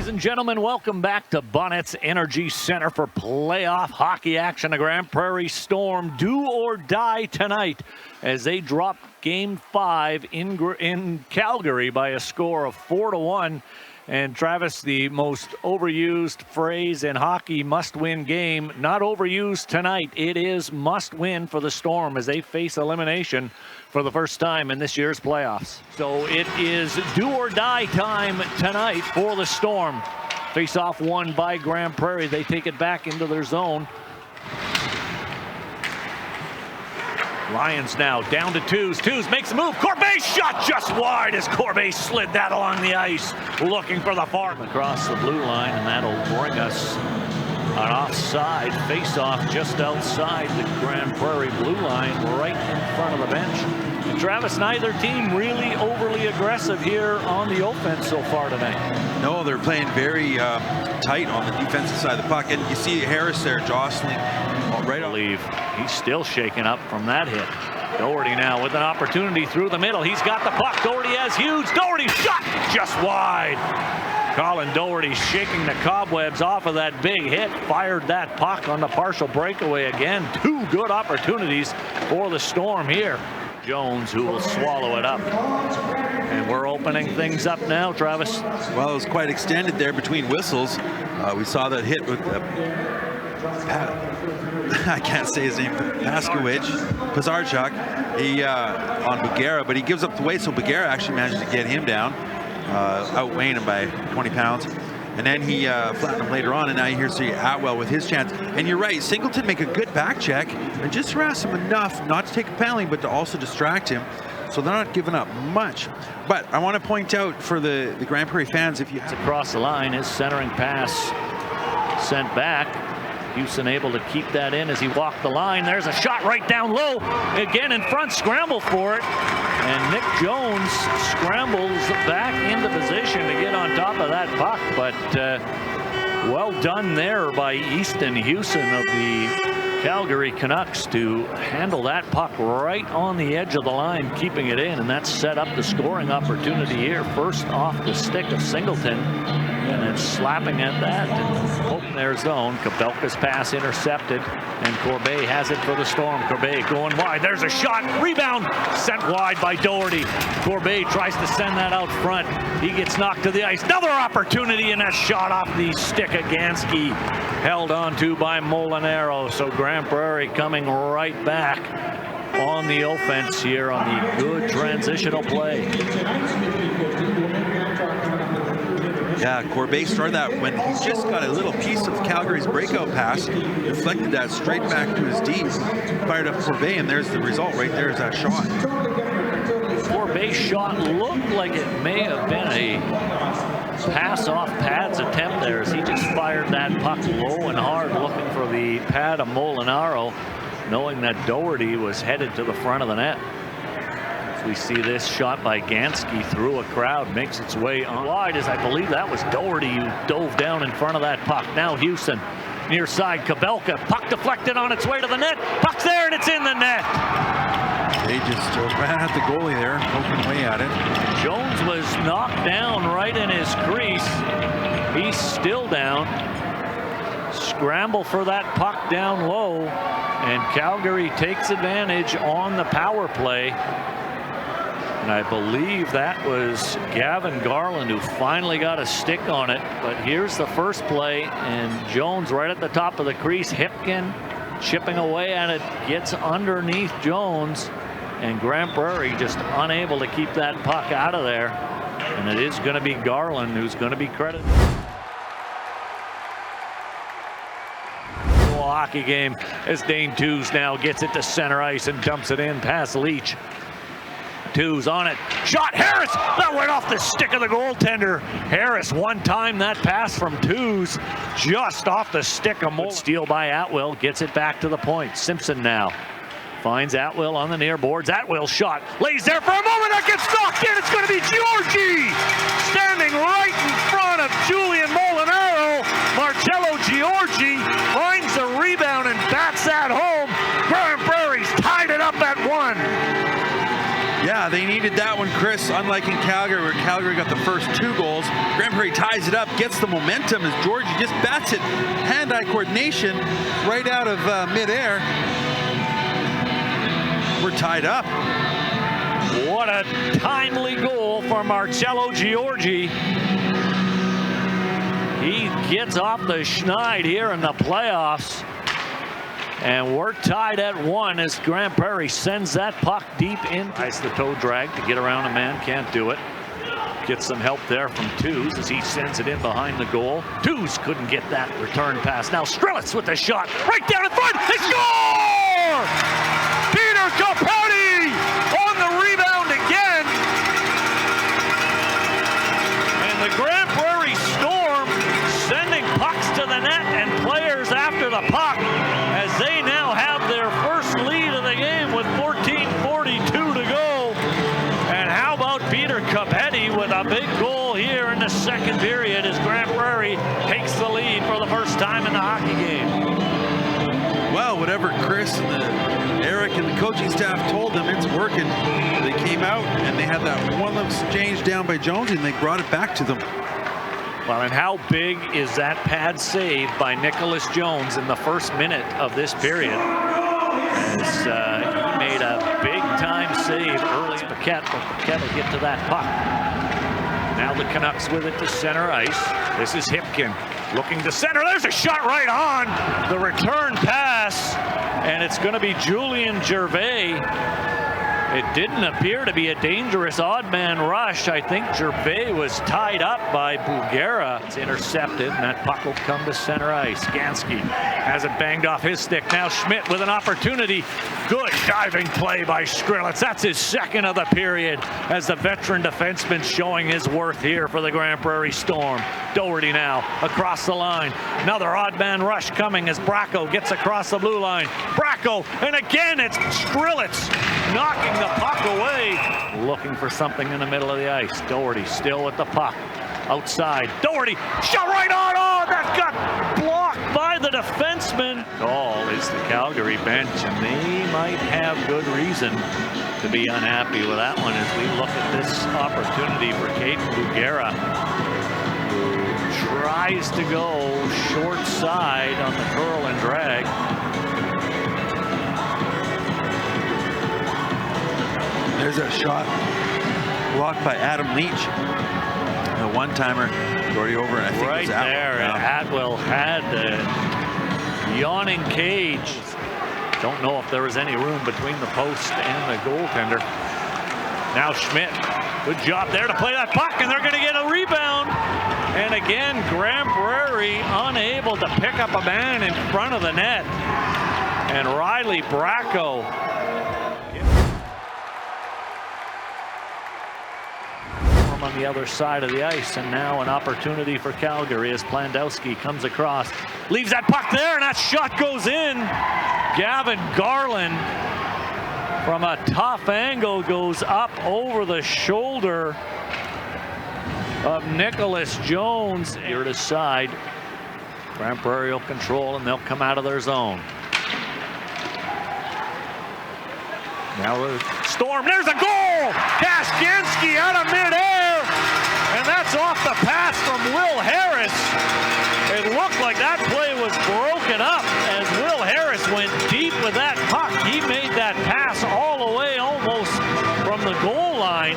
Ladies and gentlemen, welcome back to Bonnet's Energy Center for playoff hockey action. The Grand Prairie Storm do or die tonight as they drop Game 5 in Calgary by a score of 4-1. And Travis, the most overused phrase in hockey, must-win game, not overused tonight. It is must-win for the Storm as they face elimination for the first time in this year's playoffs. So it is do-or-die time tonight for the Storm. Face-off won by Grand Prairie. They take it back into their zone. Lions now down to Twos. Twos makes a move. Corbett's shot just wide as Corbett slid that along the ice, looking for the far across the blue line, and that'll bring us an offside face-off just outside the Grand Prairie blue line, right in front of the bench. And Travis, neither team really overly aggressive here on the offense so far tonight. No, they're playing very tight on the defensive side of the puck, and you see Harris there jostling right on. He's still shaken up from that hit. Doherty now with an opportunity through the middle. He's got the puck. Doherty has Hughes. Doherty shot just wide. Colin Doherty shaking the cobwebs off of that big hit. Fired that puck on the partial breakaway again. Two good opportunities for the Storm here. Jones, who will swallow it up. And we're opening things up now, Travis. Well, it was quite extended there between whistles. We saw that hit with I can't say his name, Pazarchuk, on Bugera, but he gives up the weight, so Bugera actually managed to get him down, outweighing him by 20 pounds. And then he flattened him later on, and now you hear Atwell with his chance. And you're right, Singleton make a good back check and just harass him enough not to take a penalty, but to also distract him. So they're not giving up much. But I want to point out for the Grand Prairie fans, if you have across the line, his centering pass sent back. Houston able to keep that in as he walked the line. There's a shot right down low. Again in front, scramble for it. And Nick Jones scrambles back into position to get on top of that puck. But well done there by Easton Houston of the Calgary Canucks to handle that puck right on the edge of the line, keeping it in. And that set up the scoring opportunity here. First off the stick of Singleton. And then slapping at that and open their zone. Kabelka's pass intercepted, and Corbett has it for the Storm. Corbett going wide. There's a shot. Rebound sent wide by Doherty. Corbett tries to send that out front. He gets knocked to the ice. Another opportunity, and that shot off the stick of Gansky. Held on to by Molinaro. So Grand Prairie coming right back on the offense here on the good transitional play. Yeah, Corbett started that when he just got a little piece of Calgary's breakout pass, deflected that straight back to his D, fired up Corbett, and there's the result right there is that shot. Corbett's shot looked like it may have been a pass off pads attempt there as he just fired that puck low and hard, looking for the pad of Molinaro, knowing that Doherty was headed to the front of the net. We see this shot by Gansky through a crowd, makes its way on wide, as I believe that was Doherty who dove down in front of that puck. Now Houston near side, Kabelka, puck deflected on its way to the net. Puck's there and it's in the net. They just ran at the goalie there, poking away at it. Jones was knocked down right in his crease. He's still down. Scramble for that puck down low, and Calgary takes advantage on the power play. And I believe that was Gavin Garland who finally got a stick on it. But here's the first play, and Jones right at the top of the crease. Hipkin chipping away at it, gets underneath Jones, and Grand Prairie just unable to keep that puck out of there. And it is going to be Garland who's going to be credited. Hockey game as Dane Twos now gets it to center ice and dumps it in past Leach. Twos on it. Shot. Harris. That went off the stick of the goaltender. Harris one time that pass from Twos just off the stick of Moore. Steal by Atwell. Gets it back to the point. Simpson now finds Atwell on the near boards. Atwell shot. Lays there for a moment. That gets knocked in. It's going to be Georgie standing right in front of Julian Molinaro. Marcello Georgie finds the rebound and bats that home. Grand Prairie's tied it up at 1. Yeah, Yeah, they needed that one, Chris, unlike in Calgary, where Calgary got the first 2 goals. Grande Prairie ties it up, gets the momentum as Georgie just bats it. Hand-eye coordination right out of midair. We're tied up. What a timely goal for Marcello Giorgi. He gets off the schneid here in the playoffs. And we're tied at 1 as Grande Prairie sends that puck deep in. Tries the toe drag to get around a man, can't do it. Gets some help there from Twos as he sends it in behind the goal. Twos couldn't get that return pass. Now Strelitz with the shot right down in front. They score! Peter Capote on the rebound again. And the Grande Prairie Storm sending pucks to the net and players after the puck as they now have their first lead of the game with 14:42 to go. And how about Peter Capetti with a big goal here in the second period as Grande Prairie takes the lead for the first time in the hockey game. Well, whatever Chris and Eric and the coaching staff told them, it's working. They came out and they had that one exchange down by Jones and they brought it back to them. Well, and how big is that pad save by Nicholas Jones in the first minute of this period? As he made a big-time save early. Paquette, but Paquette will get to that puck. Now the Canucks with it to center ice. This is Hipkin looking to center. There's a shot right on the return pass, and it's going to be Julian Gervais. It didn't appear to be a dangerous odd man rush. I think Gervais was tied up by Bulgara. It's intercepted, and that puck will come to center ice. Gansky has it banged off his stick. Now Schmidt with an opportunity. Good diving play by Strelitz. That's his second of the period as the veteran defenseman showing his worth here for the Grande Prairie Storm. Doherty now across the line. Another odd man rush coming as Bracco gets across the blue line. Bracco, and again it's Strelitz knocking the puck away. Looking for something in the middle of the ice. Doherty still with the puck. Outside. Doherty, shot right on. Oh, that got blocked by the defenseman. Call is the Calgary bench, and they might have good reason to be unhappy with that one as we look at this opportunity for Kate Bulgara, who tries to go short side on the curl and drag. There's a shot blocked by Adam Leach. The one-timer, Doherty over, and I think right it was Atwell. there. Yeah. Atwell had the yawning cage. Don't know if there was any room between the post and the goaltender. Now Schmidt, good job there to play that puck, and they're going to get a rebound. And again, Grande Prairie unable to pick up a man in front of the net. And Riley Bracco on the other side of the ice, and now an opportunity for Calgary as Plandowski comes across, leaves that puck there, and that shot goes in. Gavin Garland from a tough angle goes up over the shoulder of Nicholas Jones. Here to side. Grande Prairie will control, and they'll come out of their zone. Now the Storm, there's a goal! Kaskinsky out of midair, and that's off the pass from Will Harris. It looked like that play was broken up as Will Harris went deep with that puck. He made that pass all the way almost from the goal line,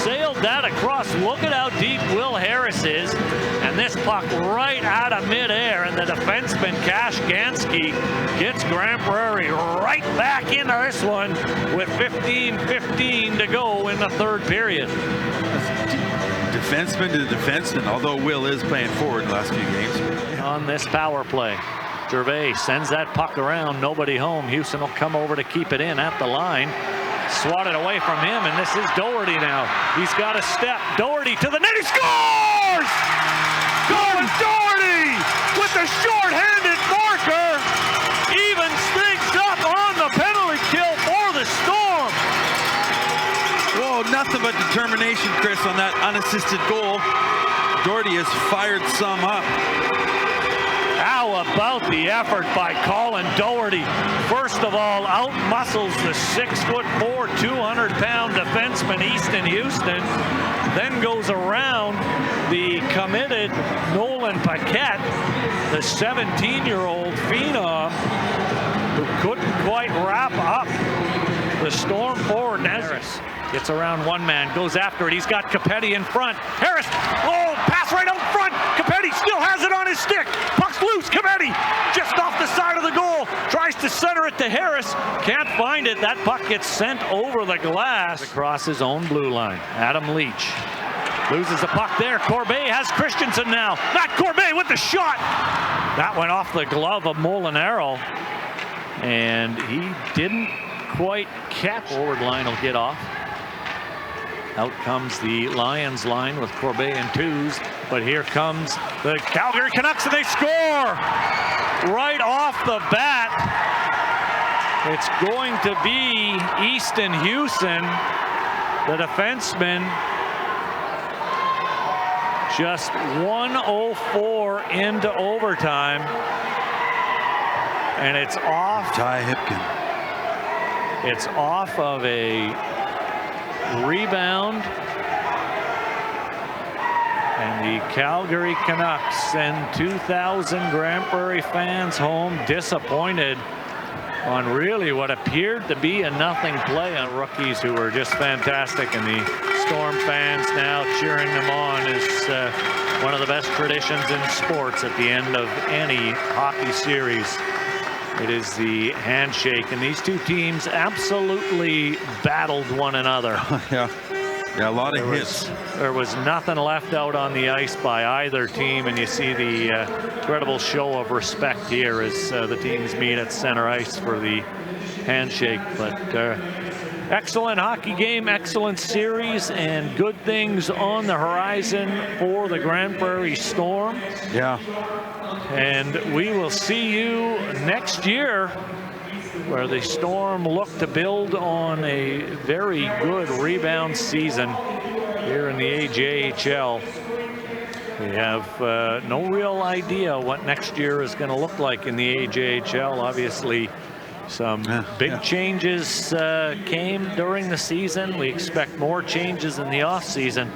sailed that across. Look at how deep Will Harris is, and this puck right out of midair, and the defenseman Kaskinsky gets Grande Prairie right back into this one with 15:15 to go in the third period. Defenseman to defenseman, although Will is playing forward in the last few games. On this power play, Gervais sends that puck around, nobody home. Houston will come over to keep it in at the line. Swatted away from him, and this is Doherty now. He's got a step. Doherty to the net, he scores! Gordon Doherty with the short-handed marker evens things up on the penalty kill for the Storm. Whoa, nothing but determination, Chris, on that unassisted goal. Doherty has fired some up. How How about the effort by Colin Doherty? First of all, out-muscles the 6'4", 200-pound defenseman Easton Houston. Then goes around the committed Nolan Paquette, the 17-year-old phenom who couldn't quite wrap up the Storm forward. Harris gets around one man, goes after it. He's got Capetti in front. Harris, oh, pass right out front. Capetti still has it on his stick. Puck's loose. Capetti just off the side of the goal. Tries to center it to Harris. Can't find it. That puck gets sent over the glass across his own blue line. Adam Leach loses the puck there. Corbet has Christensen now. Not Corbet with the shot. That went off the glove of Molinaro, and he didn't quite catch. Forward line will get off. Out comes the Lions line with Corbet in twos, but here comes the Calgary Canucks and they score right off the bat. It's going to be Easton Houston, the defenseman. Just 1:04 into overtime, and it's off. Ty Hipkin. It's off of a rebound, and the Calgary Canucks send 2,000 Grande Prairie fans home disappointed on really what appeared to be a nothing play on rookies who were just fantastic, and the Storm fans now cheering them on is one of the best traditions in sports at the end of any hockey series. It is the handshake, and these two teams absolutely battled one another. Yeah, a lot of hits. There was nothing left out on the ice by either team, and you see the incredible show of respect here as the teams meet at center ice for the handshake. But excellent hockey game, excellent series, and good things on the horizon for the Grande Prairie Storm. Yeah. And we will see you next year, where the Storm look to build on a very good rebound season here in the AJHL. We have no real idea what next year is going to look like in the AJHL. Obviously, some big changes came during the season. We expect more changes in the offseason.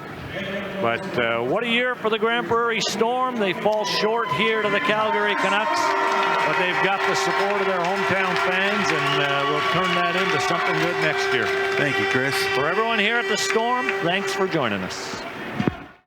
But what a year for the Grande Prairie Storm. They fall short here to the Calgary Canucks, but they've got the support of their hometown fans, and we'll turn that into something good next year. Thank you, Chris. For everyone here at the Storm, thanks for joining us.